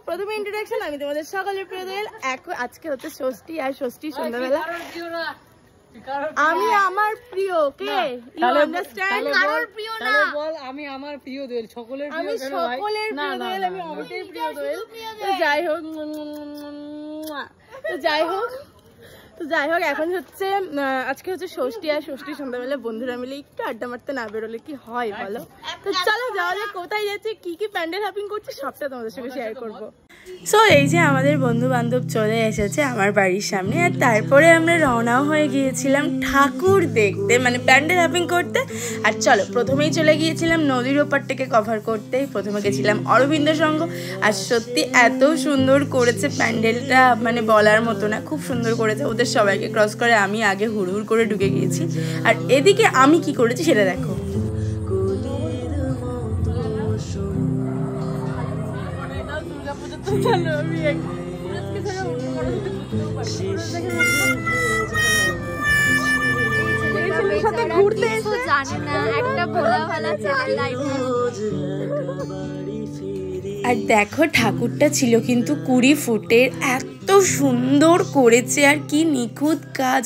প্রথমে ইন্ট্রোডাকশন। আমি তোমাদের সকলের প্রিয় দোয়েল। আজকে হচ্ছে ষষ্ঠী, আর ষষ্ঠী সন্ধ্যাবেলা আমি আমার প্রিয় কে ইউ আন্ডারস্ট্যান্ড কারোর প্রিয় না, তাহলে বল আমি আমার প্রিয় দোয়েল, সকলের প্রিয়, আমি সকলের প্রিয় দোয়েল, আমি অমিতের প্রিয় দোয়েল। তো যাই হোক এখন হচ্ছে আজকে হচ্ছে ষষ্ঠী, আর ষষ্ঠী সন্ধ্যাবেলা বন্ধুরা মিলে একটু আড্ডা মারতে না বেরোলে কি হয় বলো? তো চলো যাওয়া যাক, কোথায় যাচ্ছে, কি কি প্যান্ডেল হ্যাপিং করছে সবটা তোমাদের সঙ্গে শেয়ার করবো। সো এই যে আমাদের বন্ধু বান্ধব চলে এসেছে আমার বাড়ির সামনে, আর তারপরে আমরা রওনাও হয়ে গিয়েছিলাম ঠাকুর দেখতে, মানে প্যান্ডেল হ্যাপিং করতে। আর চলো প্রথমেই চলে গিয়েছিলাম নদীর ওপারটাকে কভার করতে। প্রথমে গেছিলাম অরবিন্দ সংঘ, আর সত্যি এত সুন্দর করেছে প্যান্ডেলটা, মানে বলার মতো না, খুব সুন্দর করেছে। ওদের সবাইকে ক্রস করে আমি আগে হুড়হুড় করে ঢুকে গিয়েছি। আর এদিকে আমি কি করেছি সেটা দেখো। আর দেখো ঠাকুরটা ছিল কিন্তু 20 ফুটের, এত সুন্দর করেছে, আর কি নিখুঁত কাজ,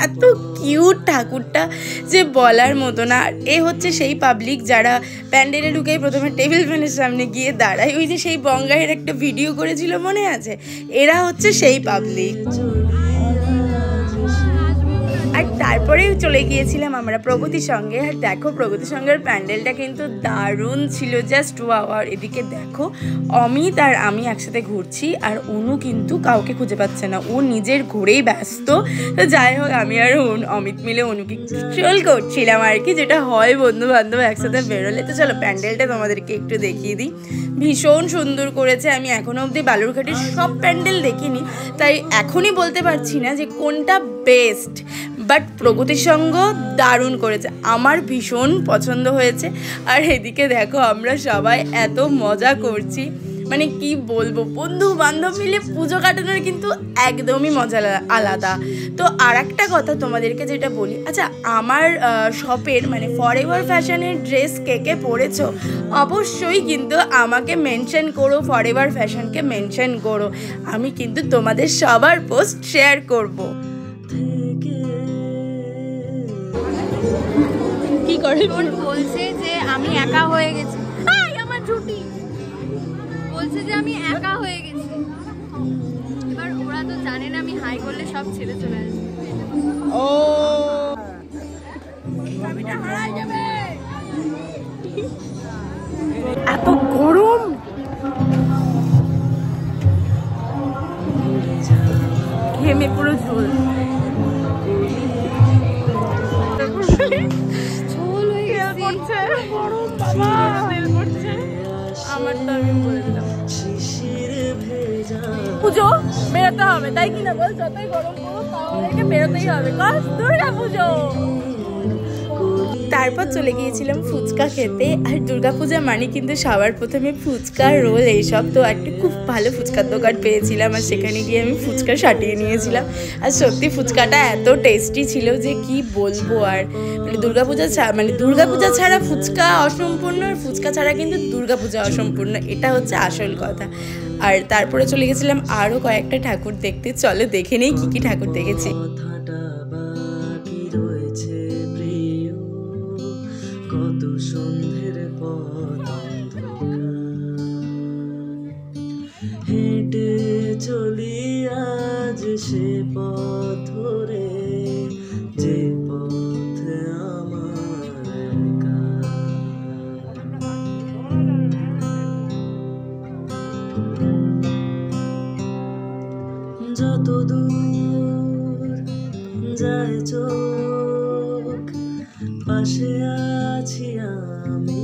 এত কিউট ঠাকুরটা যে বলার মতো না। আর এ হচ্ছে সেই পাবলিক যারা প্যান্ডেলে ঢুকেই প্রথমে টেবিল ফ্যানের সামনে গিয়ে দাঁড়ায়। ওই যে সেই বঙ্গাইয়ের একটা ভিডিও করেছিল মনে আছে, এরা হচ্ছে সেই পাবলিক। আর তারপরে চলে গিয়েছিলাম আমরা প্রগতি সঙ্গে। আর দেখো প্রগতি সঙ্গের প্যান্ডেলটা কিন্তু দারুণ ছিল, জাস্ট ওয়াও। আর এদিকে দেখো অমিত আর আমি একসাথে ঘুরছি, আর অনু কিন্তু কাউকে খুঁজে পাচ্ছে না, ও নিজের ঘুরেই ব্যস্ত। তো যাই হোক আমি আর অমিত মিলে অনুকে ট্রোল করছিলাম আর কি, যেটা হয় বন্ধু বান্ধব একসাথে বেরোলে। তো চলো প্যান্ডেলটা তোমাদেরকে একটু দেখিয়ে দিই। ভীষণ সুন্দর করেছে। আমি এখনো অবধি বালুরঘাটের সব প্যান্ডেল দেখিনি, তাই এখনই বলতে পারছি না যে কোনটা বেস্ট, বাট প্রগতির সঙ্গ দারুণ করেছে, আমার ভীষণ পছন্দ হয়েছে। আর এদিকে দেখো আমরা সবাই এত মজা করছি, মানে কি বলবো, বন্ধু বান্ধব মিলে পুজো কাটানোর কিন্তু একদমই মজা আলাদা। তো আর একটা কথা তোমাদেরকে যেটা বলি, আচ্ছা আমার শপের মানে ফরএভার ফ্যাশনের ড্রেস কে কে পরেছো অবশ্যই কিন্তু আমাকে মেনশন করো, ফরএভার ফ্যাশনকে মেনশন করো, আমি কিন্তু তোমাদের সবার পোস্ট শেয়ার করবো। কি করে বলছে যে আমি একা হয়ে গেছি, আমার ছুটি বলছে যে আমি একা হয়ে গেছি। এবার ওরা তো জানে না আমি হাই করলে সব ছেড়ে চলে আসবে। ও হারাই যাবে, এত গরম। ঘেমে পুরো ঝোল পুজো বেরোতে হবে, তাই কিনা বল? যতই গরম পড়ুক তাদেরকে বেরোতেই হবে, কস দুর্গা পুজো। তারপর চলে গিয়েছিলাম ফুচকা খেতে। আর দুর্গাপূজা মানে কিন্তু সবার প্রথমে ফুচকা, রোল এইসব। তো একটা খুব ভালো ফুচকার দোকান পেয়েছিলাম, আর সেখানে গিয়ে আমি ফুচকা সাটিয়ে নিয়েছিলাম। আর সত্যি ফুচকাটা এত টেস্টি ছিল যে কি বলবো। আর মানে দুর্গাপূজা ছাড়া ফুচকা অসম্পূর্ণ, আর ফুচকা ছাড়া কিন্তু দুর্গাপূজা অসম্পূর্ণ, এটা হচ্ছে আসল কথা। আর তারপরে চলে গেছিলাম আরও কয়েকটা ঠাকুর দেখতে, চলো দেখে নেই কী কী ঠাকুর দেখেছি। কত সন্ধ্যের পথ হেঁটে চলি আজ সে পথ ধরে, যে পথে আমার যত দূর যায় চোখ পাশে আছি আমি।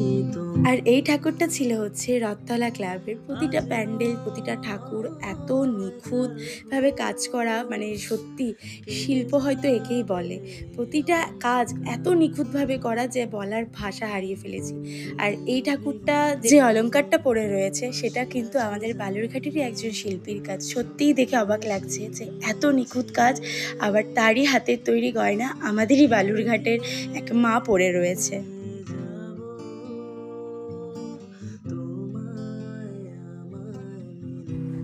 আর এই ঠাকুরটা ছিল হচ্ছে রথতলা ক্লাবের। প্রতিটা প্যান্ডেল, প্রতিটা ঠাকুর এত নিখুঁতভাবে কাজ করা, মানে সত্যি শিল্প হয়তো একেই বলে। প্রতিটা কাজ এত নিখুঁতভাবে করা যে বলার ভাষা হারিয়ে ফেলেছি। আর এই ঠাকুরটা যে অলংকারটা পরে রয়েছে সেটা কিন্তু আমাদের বালুরঘাটেরই একজন শিল্পীর কাজ। সত্যিই দেখে অবাক লাগছে যে এত নিখুঁত কাজ, আবার তারই হাতের তৈরি গয়না আমাদেরই বালুরঘাটের এক মা পরে রয়েছে।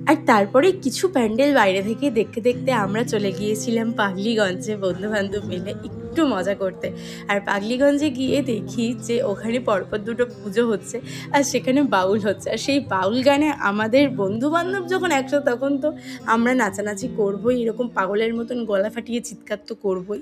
আর তারপরে কিছু প্যান্ডেল বাইরে থেকে দেখতে দেখতে আমরা চলে গিয়েছিলাম পাগলিগঞ্জে বন্ধুবান্ধব মিলে একটু মজা করতে। আর পাগলিগঞ্জে গিয়ে দেখি যে ওখানে পরপর দুটো পুজো হচ্ছে আর সেখানে বাউল হচ্ছে। আর সেই বাউল গানে আমাদের বন্ধুবান্ধব যখন একসাথে তখন তো আমরা নাচানাচি করবোই, এরকম পাগলের মতন গলা ফাটিয়ে চিৎকার তো করবোই।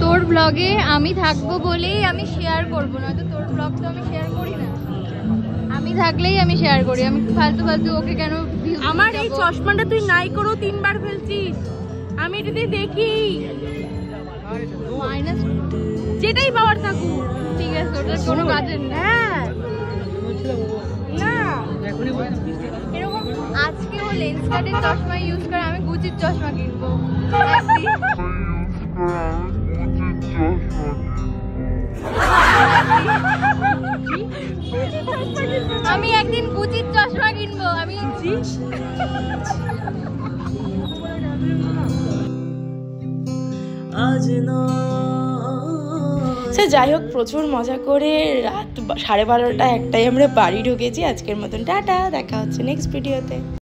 তোর ব্লগে আমি থাকবো বলেই আমি শেয়ার করবো, নয়তো তোর ব্লগ তো আমি শেয়ার করি না। আমি থাকলেই আমি শেয়ার করি, আমি ফালতু ফালতু ওকে কেন। আমার এই চশমাটা তুই নাই করো 3 বার ফেলছিস, আমি এটা দিয়ে দেখি মাইনাস যেটাই পাওয়ার থাকুক। ঠিক আছে, ওটা কোনো কাজের না। এরকম আজকে ও লেন্স কার্টের চশমা ইউজ করে, আমি গুচির চশমা কিনবো। আমি একদিন গুচির চশমা কিনবো। আমি যাই হোক, প্রচুর মজা করে রাত 12:30 1টায় আমরা বাড়ি ঢুকেছি। আজকের মতন টাটা, দেখা হচ্ছে নেক্সট ভিডিওতে।